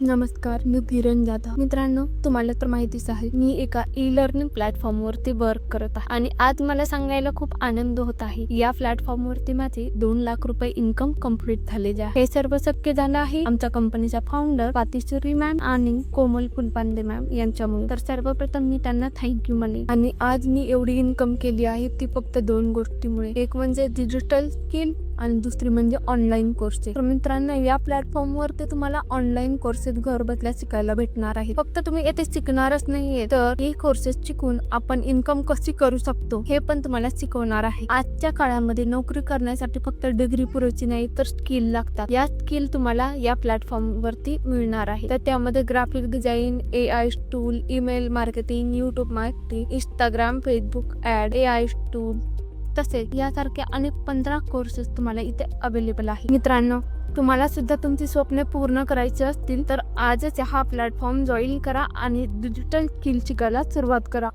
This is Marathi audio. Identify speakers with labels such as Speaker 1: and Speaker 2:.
Speaker 1: नमस्कार, मी धीरन जाधव. मित्रांनो, तुम्हाला तर माहितीच आहे, मी एका ई लर्निंग प्लॅटफॉर्मवरती वर्क करत आहे आणि आज मला सांगायला खूप आनंद होत आहे. या प्लॅटफॉर्मवरती माझे 2 लाख रुपये इन्कम कम्प्लीट झालेले आहे. हे सर्व शक्य झालं आहे आमच्या कंपनीच्या फाउंडर पातिश्री मॅम आणि कोमल फुलपांडे मॅम यांच्यामुळे. तर सर्वप्रथम मी त्यांना थँक्यू म्हणेन. आणि आज मी एवढी इन्कम केली आहे ती फक्त 2 गोष्टीमुळे. एक म्हणजे डिजिटल स्किल आणि दुसरी म्हणजे ऑनलाईन कोर्सेस. तर मित्रांनो, या प्लॅटफॉर्मवरती तुम्हाला ऑनलाईन कोर्सेस घर बसल्या शिकायला भेटणार आहे. फक्त तुम्ही येथे शिकणारच नाहीये, तर हे कोर्सेस शिकून आपण इन्कम कशी करू शकतो हे पण तुम्हाला शिकवणार आहे. आजच्या काळामध्ये नोकरी करण्यासाठी फक्त डिग्री पुरेची नाही तर स्किल लागतात. या स्किल तुम्हाला या प्लॅटफॉर्म वरती मिळणार आहे. तर त्यामध्ये graphic design, AI tool, email marketing, YouTube marketing, Instagram, Facebook ad, AI tool, तसेच यासारखे अनेक 15 कोर्सेस तुम्हाला इथे अवेलेबल आहे. मित्रांनो, तुम्हाला सुद्धा तुमची स्वप्ने पूर्ण करायची असतील तर आजच हा प्लॅटफॉर्म जॉईन करा आणि डिजिटल स्किल शिकायला सुरुवात करा.